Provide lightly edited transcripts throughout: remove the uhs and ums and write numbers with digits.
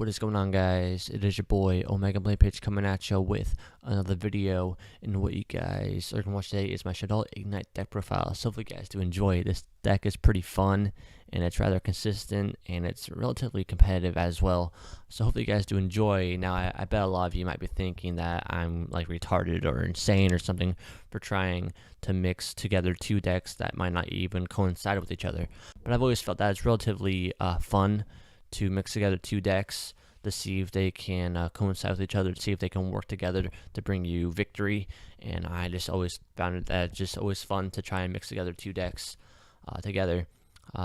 What is going on, guys? It is your boy Omega BlankPage coming at you with another video. And what you guys are gonna watch today is my Shaddoll Igknight deck profile. So hopefully you guys do enjoy. This deck is pretty fun and it's rather consistent and it's relatively competitive as well. So hopefully you guys do enjoy. Now I bet a lot of you might be thinking that I'm like retarded or insane or something for trying to mix together two decks that might not even coincide with each other. But I've always felt that it's relatively fun to mix together two decks to see if they can coincide with each other, to see if they can work together to bring you victory. And I just always found it that just always fun to try and mix together two decks together.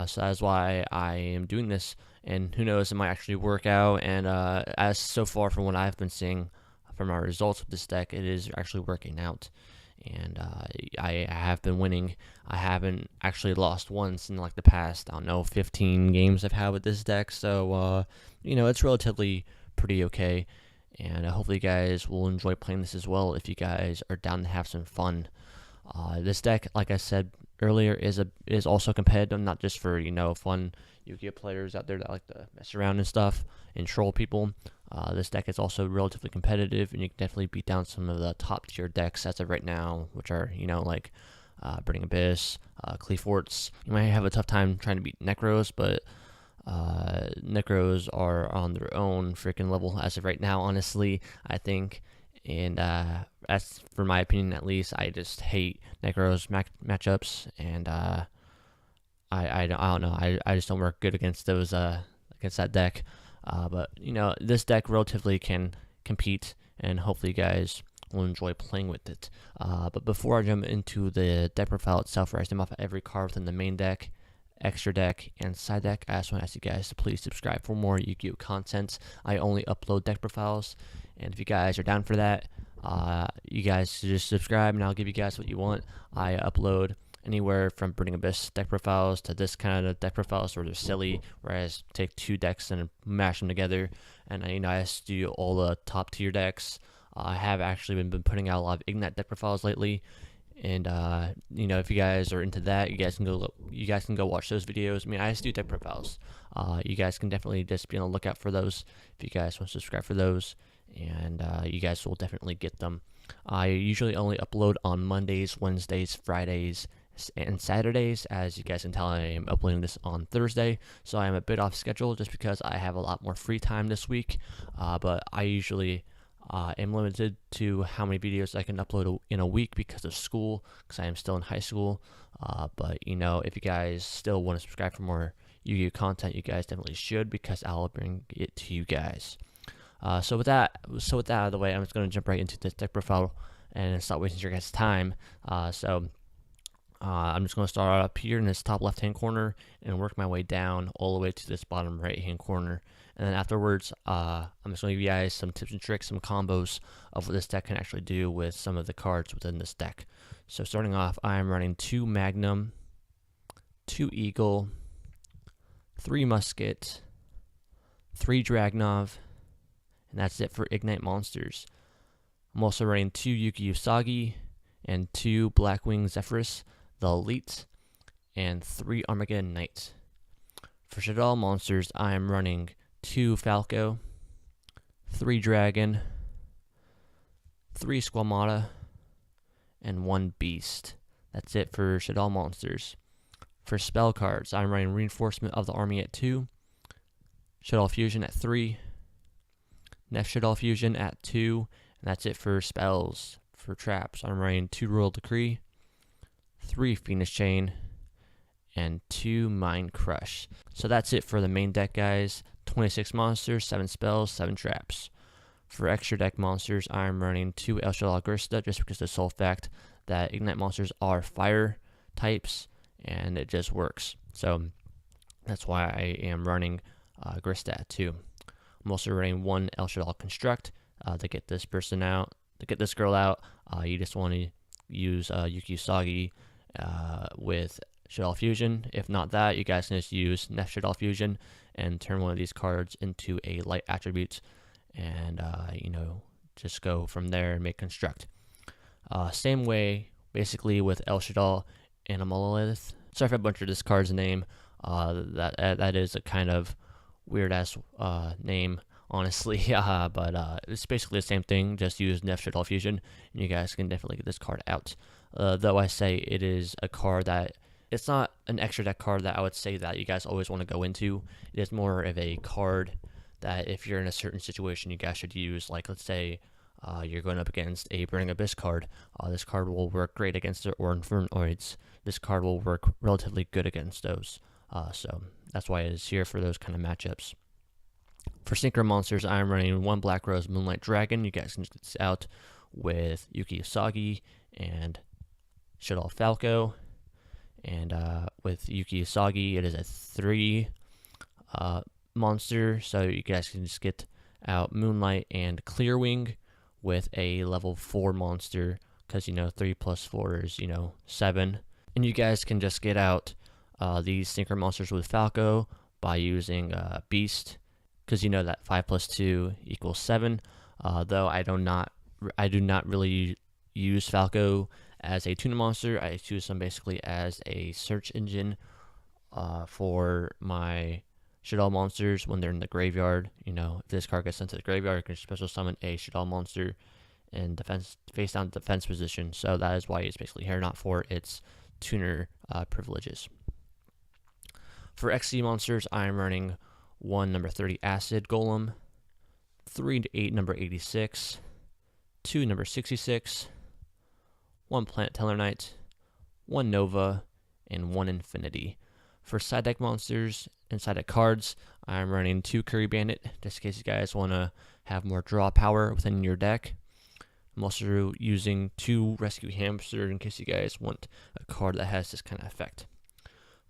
So that's why I am doing this, and who knows, it might actually work out. And as so far from what I've been seeing from our results with this deck, it is actually working out. And I have been winning. I haven't actually lost once in like the past, I don't know, 15 games I've had with this deck. So, you know, it's relatively pretty okay. And hopefully you guys will enjoy playing this as well if you guys are down to have some fun. This deck, like I said earlier, is also competitive, not just for, you know, fun Yu-Gi-Oh players out there that like to mess around and stuff and troll people. This deck is also relatively competitive, and you can definitely beat down some of the top tier decks as of right now, which are, you know, like Burning Abyss, Cleaforts. You might have a tough time trying to beat Necros, but Necros are on their own freaking level as of right now, honestly, I think. And that's, for my opinion at least, I just hate Necros matchups, and I don't know, I just don't work good against those against that deck. But you know, this deck relatively can compete, and hopefully you guys will enjoy playing with it. But before I jump into the deck profile itself, where I stem off every card within the main deck, extra deck, and side deck, I just want to ask you guys to please subscribe for more Yu-Gi-Oh content. I only upload deck profiles, and if you guys are down for that, you guys should just subscribe and I'll give you guys what you want. I upload anywhere from Burning Abyss deck profiles to this kind of deck profiles where they're silly, where I just take two decks and mash them together. And you know, I just do all the top tier decks. I have actually been putting out a lot of Igknight deck profiles lately, and you know, if you guys are into that, you guys can go watch those videos. I mean, I just do deck profiles. You guys can definitely just be on the lookout for those if you guys want to subscribe for those, and you guys will definitely get them. I usually only upload on Mondays, Wednesdays, Fridays, and Saturdays. As you guys can tell, I am uploading this on Thursday, so I am a bit off schedule just because I have a lot more free time this week. But I usually am limited to how many videos I can upload in a week because of school, because I am still in high school. But you know, if you guys still want to subscribe for more Yu-Gi-Oh content, you guys definitely should, because I'll bring it to you guys. So with that out of the way, I'm just going to jump right into this deck profile and stop wasting your guys' time. I'm just going to start up here in this top left hand corner and work my way down all the way to this bottom right hand corner. And then afterwards, I'm just going to give you guys some tips and tricks, some combos of what this deck can actually do with some of the cards within this deck. So starting off, I'm running 2 Magnum, 2 Eagle, 3 Musket, 3 Dragnov, and that's it for Igknight monsters. I'm also running 2 Yugioh Usagi and 2 Blackwing Zephyrus, the Elite, and 3 Omega Igknight. For Shaddoll monsters, I am running 2 Falco, 3 Dragon, 3 Squamata, and 1 Beast. That's it for Shaddoll monsters. For spell cards, I'm running Reinforcement of the Army at 2, Shaddoll Fusion at 3, Next Shaddoll Fusion at 2, and that's it for spells. For traps, I'm running 2 Royal Decree, 3 Phoenix Chain, and 2 Mind Crush. So that's it for the main deck, guys. 26 monsters, 7 spells, 7 traps. For extra deck monsters, I'm running 2 El Shaddoll Grista, just because of the sole fact that Igknight monsters are fire types, and it just works. So that's why I am running Grista at 2. I'm also running 1 El Shaddoll Construct to get this person out. To get this girl out, you just want to use Yugioh Usagi with Shaddoll Fusion. If not that, you guys can just use Next Shaddoll Fusion and turn one of these cards into a light attribute, and you know, just go from there and make Construct. Same way, basically, with El Shaddoll and a Monolith. Sorry if I butchered this card's name. That is a kind of weird ass name honestly. But it's basically the same thing, just use Nef Shaddoll Fusion, and you guys can definitely get this card out. Though I say it is a card that, it's not an extra deck card that I would say that you guys always want to go into. It is more of a card that if you're in a certain situation, you guys should use. Like, let's say you're going up against a Burning Abyss card. This card will work great against it, or Infernoids. This card will work relatively good against those. So that's why it is here for those kind of matchups. For Synchro Monsters, I'm running 1 Black Rose Moonlight Dragon. You guys can get this out with Yugioh and Shaddoll Falco. And with Yugioh, it is a 3 monster, so you guys can just get out Moonlight and Clearwing with a level 4 monster, because 3 plus 4 is 7. And you guys can just get out these Synchro Monsters with Falco by using Beast, because that 5 plus 2 equals 7. Though I do not really use Falco as a tuna monster. I choose them basically as a search engine for my Shaddoll monsters when they're in the graveyard. If this card gets sent to the graveyard, you can special summon a Shaddoll monster in face down defense position. So that is why it's basically here, not for its tuner privileges. For XC monsters, I'm running 1 number 30 Acid Golem, 3 to 8 number 86, 2 number 66, 1 Planet Teller Knight, 1 Nova, and 1 Infinity. For side deck monsters and side deck cards, I'm running 2 Curry Bandit, just in case you guys want to have more draw power within your deck. I'm also using 2 Rescue Hamster in case you guys want a card that has this kind of effect.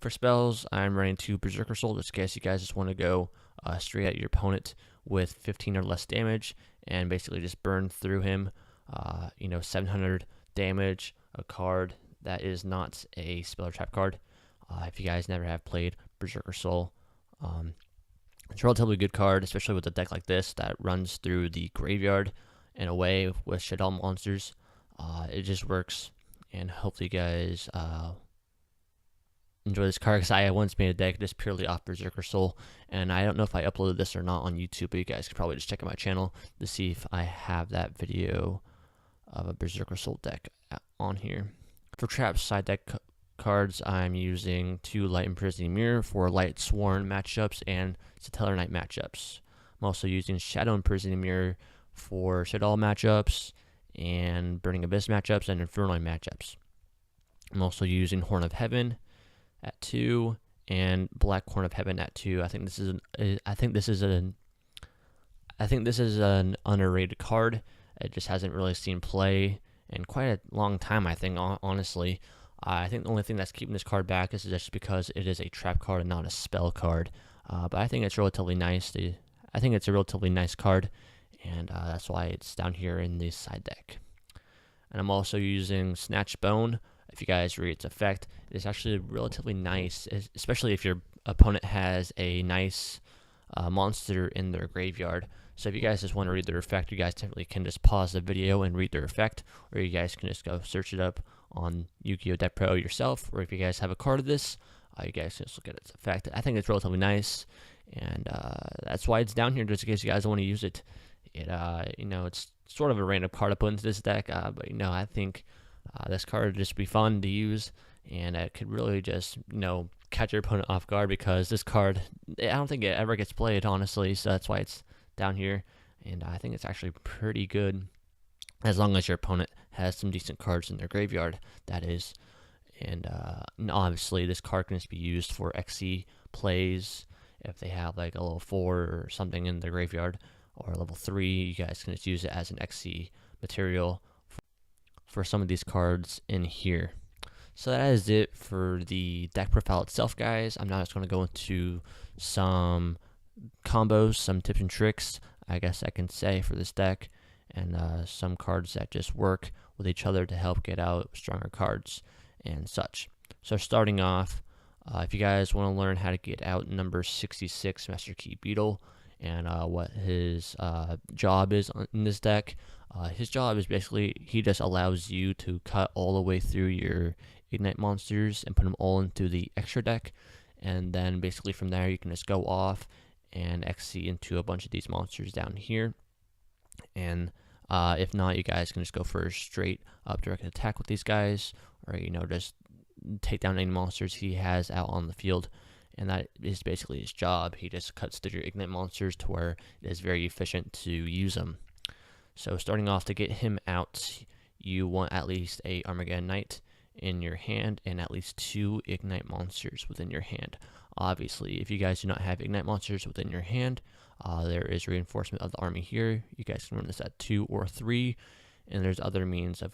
For spells, I'm running 2 Berserker Soul, just in case you guys just want to go straight at your opponent with 15 or less damage and basically just burn through him. 700 damage, a card that is not a spell or trap card. If you guys never have played Berserker Soul, it's a relatively good card, especially with a deck like this that runs through the graveyard and away with Shaddoll monsters. It just works, and hopefully you guys enjoy this card, because I once made a deck just purely off Berserker Soul, and I don't know if I uploaded this or not on YouTube, but you guys could probably just check out my channel to see if I have that video of a Berserker Soul deck on here. For trap side deck cards, I'm using 2 Light Imprisoning Mirror for Light Sworn matchups and Stellar Knight matchups. I'm also using Shadow Imprisoning Mirror for Shaddoll matchups and Burning Abyss matchups and Infernoid matchups. I'm also using Horn of Heaven at 2 and Black Horn of Heaven at 2. I think this is an underrated card. It just hasn't really seen play in quite a long time, I think, honestly. I think the only thing that's keeping this card back is just because it is a trap card and not a spell card. But I think it's relatively nice. I think it's a relatively nice card, and that's why it's down here in the side deck. And I'm also using Snatch Bone. If you guys read its effect, it's actually relatively nice, especially if your opponent has a nice monster in their graveyard. So if you guys just want to read their effect, you guys definitely can just pause the video and read their effect, or you guys can just go search it up on YGO DevPro yourself, or if you guys have a card of this, you guys can just look at its effect. I think it's relatively nice, and that's why it's down here, just in case you guys want to use it. It's sort of a random card to put into this deck, but I think this card would just be fun to use, and it could really just catch your opponent off guard, because this card, I don't think it ever gets played, honestly, so that's why it's down here, and I think it's actually pretty good, as long as your opponent has some decent cards in their graveyard, that is. And obviously this card can just be used for XC plays. If they have like a level 4 or something in their graveyard, or a level 3, you guys can just use it as an XC material for some of these cards in here. So that is it for the deck profile itself, guys. I'm now just going to go into some combos, some tips and tricks, I guess I can say, for this deck, and some cards that just work with each other to help get out stronger cards and such. So starting off, if you guys want to learn how to get out number 66 Master Key Beetle and what his job is in this deck, his job is basically he just allows you to cut all the way through your Ignite monsters and put them all into the extra deck, and then basically from there you can just go off and XC into a bunch of these monsters down here. And if not, you guys can just go for a straight up direct attack with these guys, or just take down any monsters he has out on the field. And that is basically his job. He just cuts through your Ignite monsters to where it is very efficient to use them. So starting off, to get him out, you want at least a Omega Igknight in your hand and at least 2 Ignite monsters within your hand. Obviously, if you guys do not have Ignite monsters within your hand, there is reinforcement of the army here. You guys can run this at 2 or 3, and there's other means of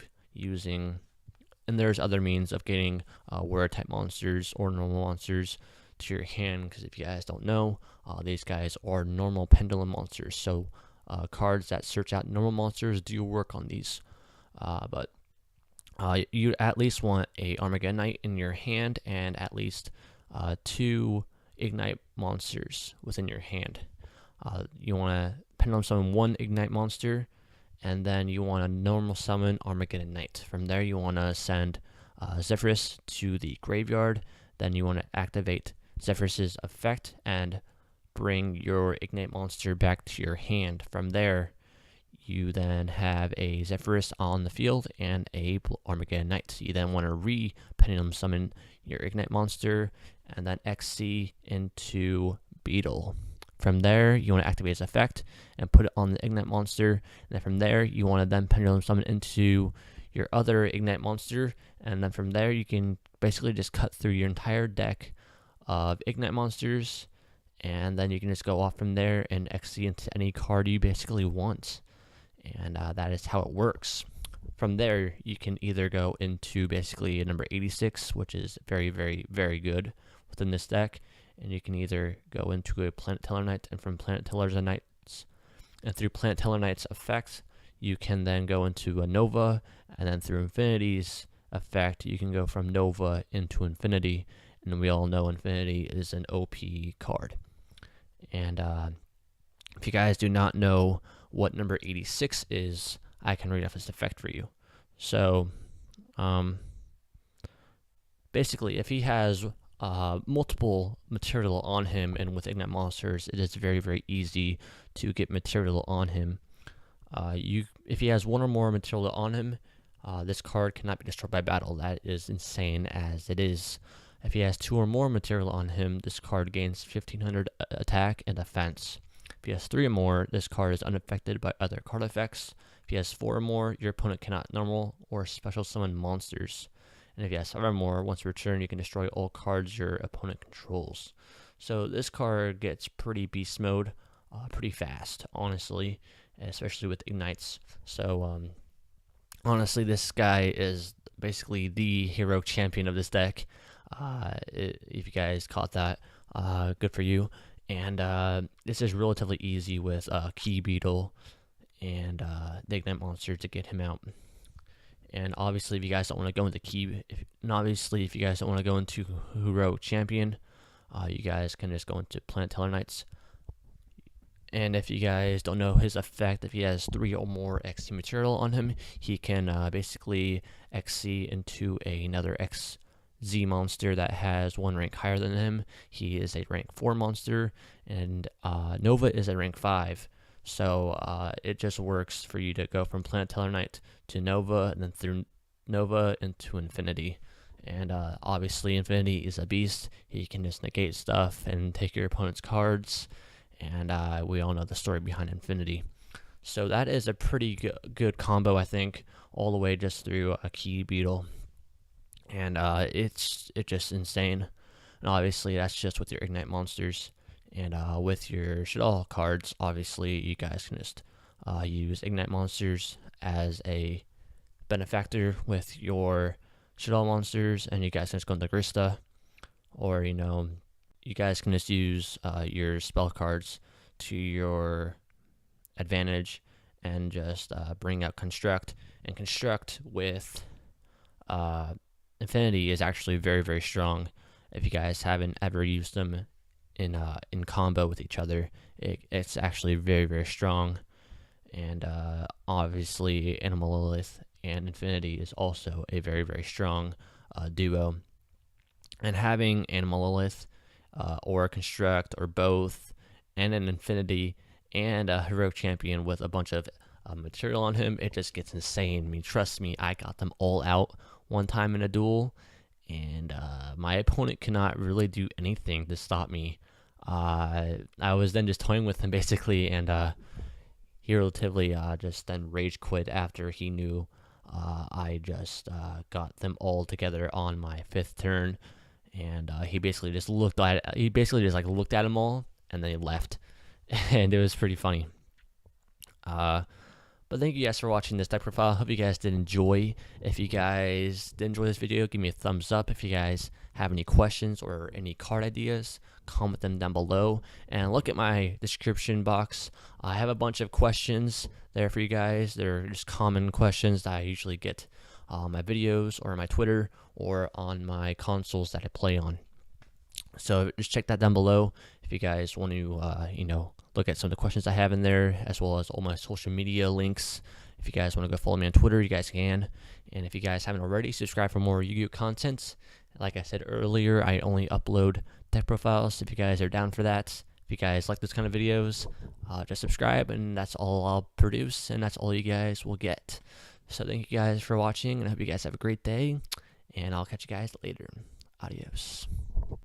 getting warrior type monsters or normal monsters to your hand, because if you guys don't know, these guys are normal pendulum monsters. So cards that search out normal monsters do work on these, but you at least want a Omega Igknight in your hand and at least 2 Ignite monsters within your hand. You want to pendulum summon 1 Ignite monster, and then you want to normal summon Omega Igknight. From there, you want to send Zephyrus to the graveyard. Then you want to activate Zephyrus's effect and bring your Ignite monster back to your hand. From there, you then have a Zephyrus on the field and a Omega Igknight. You then want to pendulum summon your Ignite monster and then XC into Beetle. From there, you want to activate its effect and put it on the Ignite monster. And then from there, you want to then pendulum summon into your other Ignite monster. And then from there, you can basically just cut through your entire deck of Ignite monsters. And then you can just go off from there and XC into any card you basically want. And that is how it works. From there, you can either go into basically a number 86, which is very, very, very good within this deck. And you can either go into a Planet Teller Knight, and from Planet Teller Knights, and through Planet Teller Knight's effect, you can then go into a Nova, and then through Infinity's effect, you can go from Nova into Infinity. And we all know Infinity is an OP card. And if you guys do not know what number 86 is, I can read off this effect for you. So, basically, if he has multiple material on him, and with Ignite monsters, it is very, very easy to get material on him. If he has 1 or more material on him, this card cannot be destroyed by battle. That is insane as it is. If he has 2 or more material on him, this card gains 1500 attack and defense. If he has 3 or more, this card is unaffected by other card effects. If he has 4 or more, your opponent cannot normal or special summon monsters. And if he has 5 or more, once returned, you can destroy all cards your opponent controls. So this card gets pretty beast mode pretty fast, honestly, especially with Ignites. So honestly, this guy is basically the hero champion of this deck. If you guys caught that, good for you. And this is relatively easy with Key Beetle and the Ignite monster to get him out. And obviously, if you guys don't want to go into if you guys don't want to go into Hero Champion, you guys can just go into Planet Teller Knights. And if you guys don't know his effect, if he has 3 or more XC material on him, he can basically XC into another XZ monster that has 1 rank higher than him. He is a rank 4 monster, and Nova is a rank 5. So it just works for you to go from Planet Teller Knight to Nova, and then through Nova into Infinity. And obviously, Infinity is a beast. He can just negate stuff and take your opponent's cards. And we all know the story behind Infinity. So that is a pretty good combo, I think, all the way just through a Key Beetle. And it's just insane. And obviously, that's just with your Ignite monsters. And with your Shaddoll cards, obviously, you guys can just use Ignite monsters as a benefactor with your Shaddoll monsters, and you guys can just go into Grista, or, you guys can just use your spell cards to your advantage and just bring out Construct. And Construct with Infinity is actually very, very strong. If you guys haven't ever used them in combo with each other, it's actually very, very strong. And obviously, Animal Lilith and Infinity is also a very, very strong duo. And having Animal Lilith or Construct or both and an Infinity and a Heroic Champion with a bunch of material on him, it just gets insane. I mean, trust me, I got them all out one time in a duel, and my opponent cannot really do anything to stop me. I was then just toying with him basically, and he relatively just then rage quit after he knew I just got them all together on my 5th turn, and he basically just looked at them all, and then he left, and it was pretty funny. But thank you guys for watching this deck profile. Hope you guys did enjoy. If you guys did enjoy this video, give me a thumbs up. If you guys have any questions or any card ideas, comment them down below. And look at my description box. I have a bunch of questions there for you guys. They're just common questions that I usually get on my videos or my Twitter or on my consoles that I play on. So just check that down below if you guys want to, look at some of the questions I have in there, as well as all my social media links. If you guys want to go follow me on Twitter, you guys can. And if you guys haven't already, subscribe for more Yu-Gi-Oh content. Like I said earlier, I only upload deck profiles. If you guys are down for that, if you guys like this kind of videos, just subscribe, and that's all I'll produce, and that's all you guys will get. So thank you guys for watching, and I hope you guys have a great day, and I'll catch you guys later. Adios.